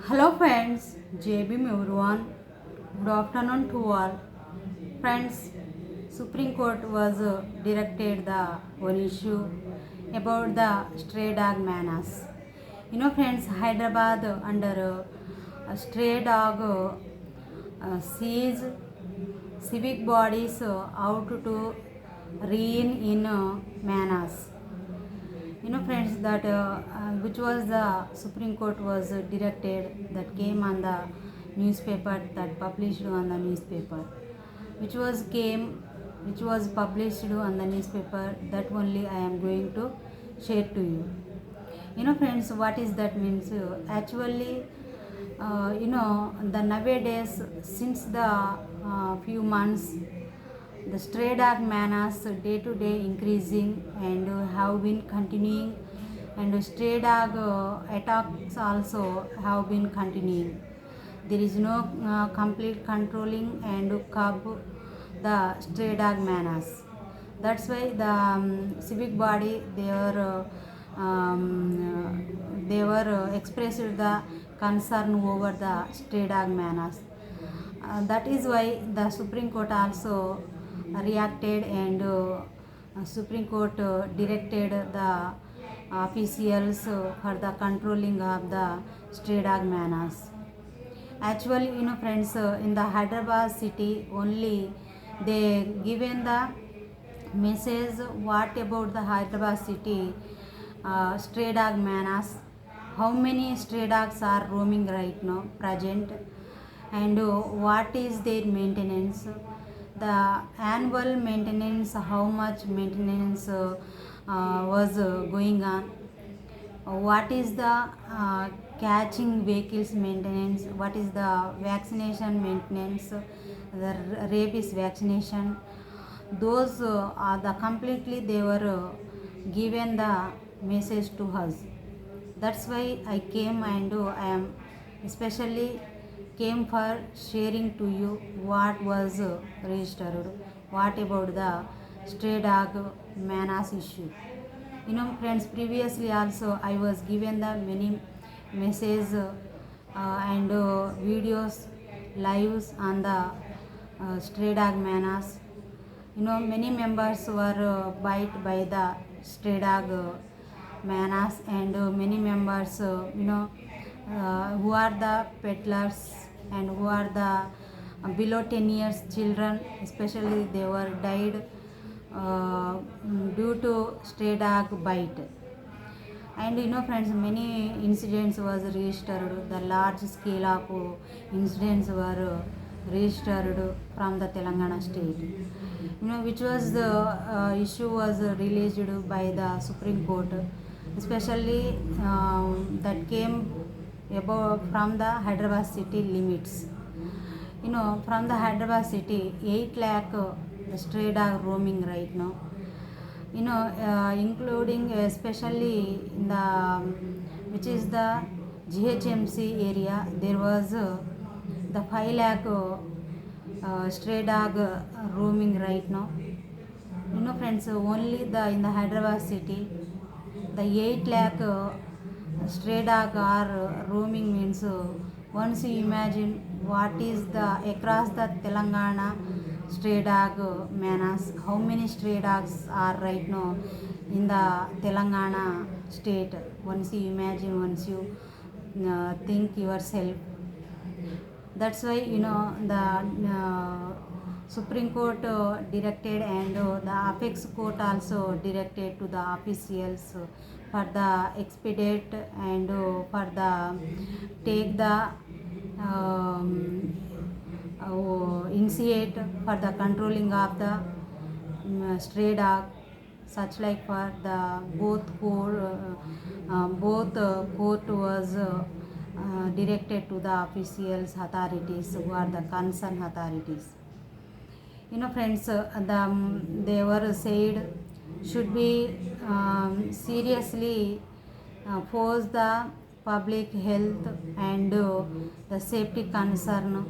Hello friends, JB everyone. Good afternoon to all. Friends, Supreme Court was directed the one issue about the stray dog menace. Friends, Hyderabad under a stray dog sees civic bodies out to rein in menace. Friends, that which was the Supreme Court was directed that came on the newspaper, that published on the newspaper, which was published on the newspaper, that only I am going to share to you. Friends, what is that means? Actually, the nowadays, since the few months, the stray dog menace day to day increasing and have been continuing, and stray dog attacks also have been continuing. There is no complete controlling and curb the stray dog menace. That's why the civic body they were expressed the concern over the stray dog menace. That is why the Supreme Court also reacted, and Supreme Court directed the officials for the controlling of the stray dog menace. Actually, friends, in the Hyderabad city only they given the message what about the Hyderabad city stray dog menace, how many stray dogs are roaming right now present, and what is their maintenance, the annual maintenance, how much maintenance was going on, what is the catching vehicles maintenance, what is the vaccination maintenance, the rabies vaccination. Those are the completely they were given the message to us. That's why I came, and I am especially came for sharing to you what was registered, what about the stray dog menace issue. Friends, previously also I was given the many messages and videos lives on the stray dog menace. Many members were bite by the stray dog menace, and many members who are the peddlers and who are the below 10 years children, especially they were died due to stray dog bite. And friends, many incidents was registered, the large scale of incidents were registered from the Telangana state, which was the issue was released by the Supreme Court, especially that came above from the Hyderabad city limits. From the Hyderabad city 8 lakh the stray dog roaming right now, including especially in the which is the GHMC area, there was the 5 lakh stray dog roaming right now. Friends, only the in the Hyderabad city the 8 lakh stray dog are roaming means once you imagine what is the across the Telangana stray dog menace, how many stray dogs are right now in the Telangana state. Once you imagine, once you think yourself. That's why the Supreme Court directed, and the apex court also directed to the officials for the expedite and for the take the initiate for the controlling of the stray dog, such like for the both court was directed to the officials authorities who are the concerned authorities. Friends, they were said should be seriously force the public health and the safety concern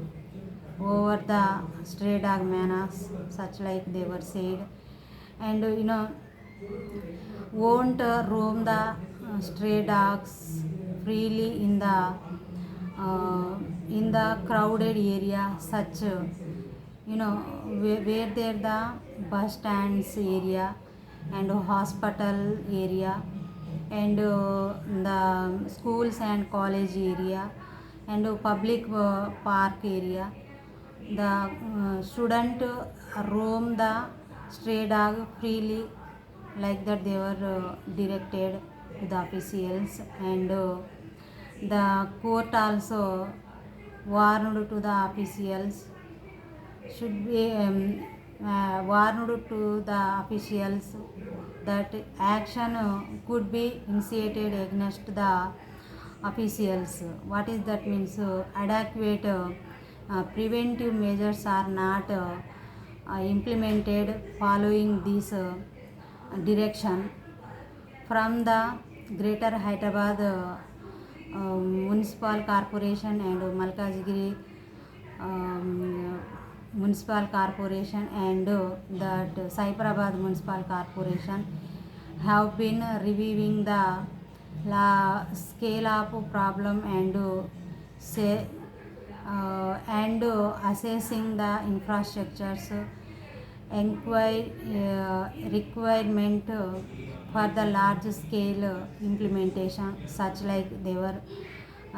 over the stray dog menace, such like they were said, and won't roam the stray dogs freely in the in the crowded area, such where there the bus stands area and hospital area and the schools and college area and public park area. The student roam the stray dog freely, like that they were directed to the officials. And the court also warned to the officials, should be warned to the officials that action could be initiated against the officials. What is that means? Adequate preventive measures are not implemented following this direction from the Greater Hyderabad Municipal Corporation and Malkajgiri Municipal Corporation and that Cyberabad Municipal Corporation have been reviewing the scale of problem and say and assessing the infrastructures requirement for the large scale implementation, such like they were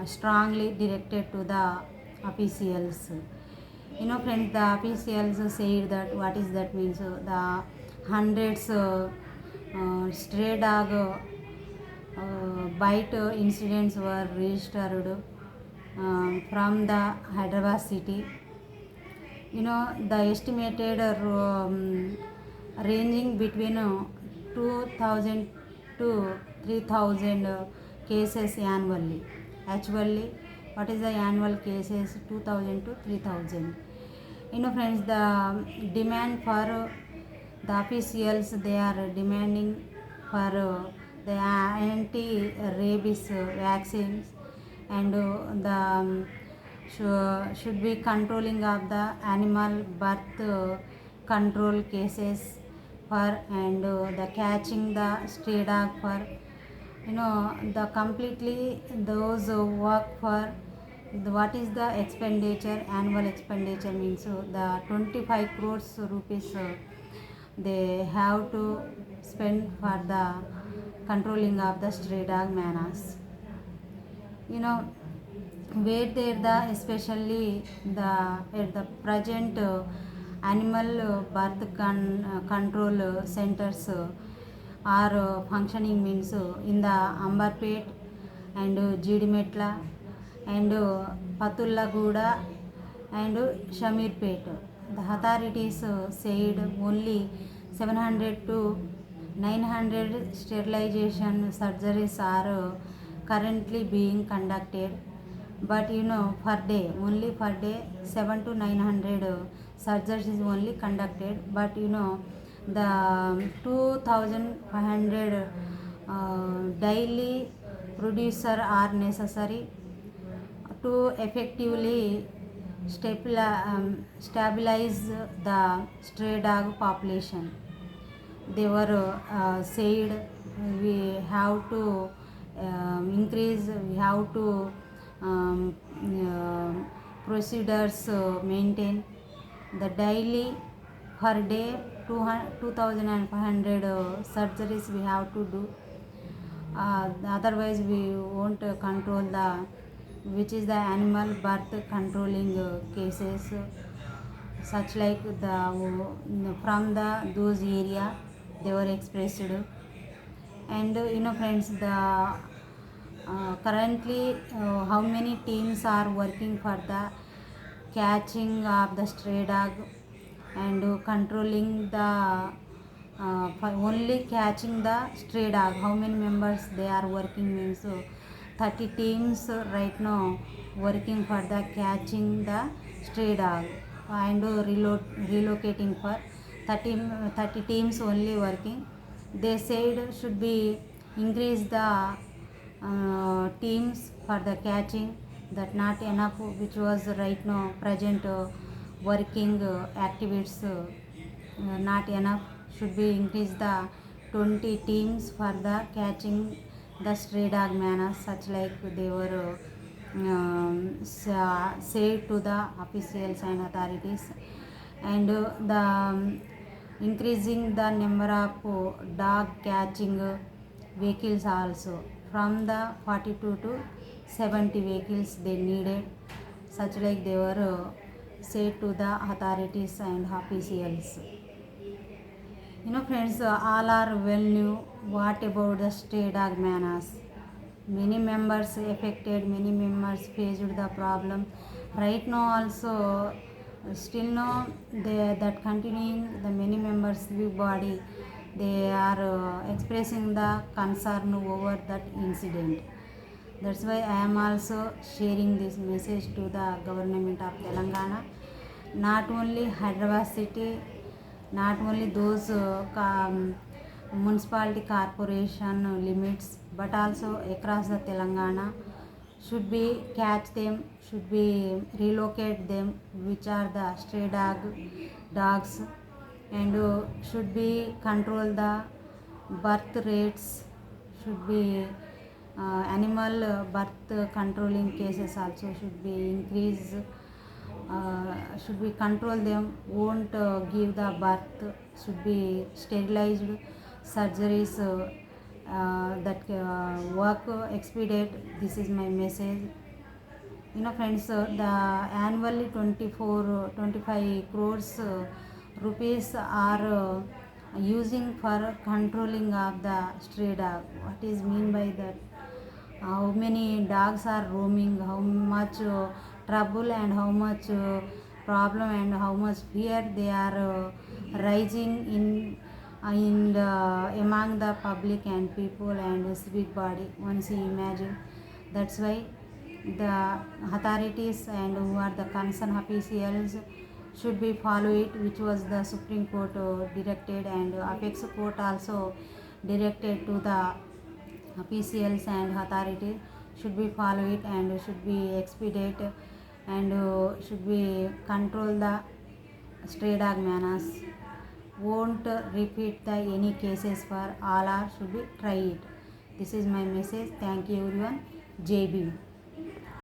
strongly directed to the officials. Friends, the officials said that what is that means, the hundreds stray dog bite incidents were registered from the Hyderabad city. The estimated ranging between 2000 to 3000 cases annually. Actually, what is the annual cases? 2000 to 3000. Friends, the demand for the officials, they are demanding for the anti-rabies vaccines and the should be controlling of the animal birth control cases for and the catching the stray dog for the completely those work for what is the expenditure. Annual expenditure means the 25 crores rupees they have to spend for the controlling of the stray dog menace. Where there the especially the at the present animal birth control centers are functioning means in the Ambarpet and Jidimetla and Patullaguda and Shamirpet. The authorities said only 700 to 900 sterilization surgeries are currently being conducted. But per day, only per day 7 to 900 surgeries is only conducted. But the 2500 daily producer are necessary to effectively stabilize the stray dog population. They were said we have to increase, we have to procedures maintain the daily per day 2500 surgeries we have to do. Otherwise we won't control the which is the animal birth controlling cases, such like the from the those area they were expressed. And friends, the currently how many teams are working for the catching of the stray dog and controlling the for only catching the stray dog. How many members they are working means 30 teams right now working for the catching the stray dog and relocating for 30 teams only working. They said should be increase the teams for the catching, that not enough which was right now present working activities not enough, should be increase the 20 teams for the catching the stray dog menace, such like they were say to the officials and authorities, and the increasing the number of dog catching vehicles also from the 42 to 70 vehicles they needed, such like they were said to the authorities and officials. Friends, all are well knew what about the stray dog menace. Many members affected, many members faced the problem. Right now also, still now that continuing the many members civic body, they are expressing the concern over that incident. That's why I am also sharing this message to the government of Telangana. Not only Hyderabad city, not only those municipality corporation limits, but also across the Telangana should be catch them, should be relocate them, which are the stray dogs, and should be control the birth rates, should be animal birth controlling cases also should be increase, should be control them, won't give the birth, should be sterilized, surgeries that work expedite. This is my message. Friends, the annually 25 crores rupees are using for controlling of the stray dog. What is mean by that? How many dogs are roaming, how much trouble and how much problem and how much fear they are rising in the, among the public and people and civic body. Once you imagine, that's why the authorities and who are the concerned officials should be follow it, which was the Supreme Court directed, and apex court also directed to the officials and authority should be follow it and should be expedite, and should be control the stray dog menace, won't repeat the any cases for all, or should be try it. This is my message. Thank you everyone. JB.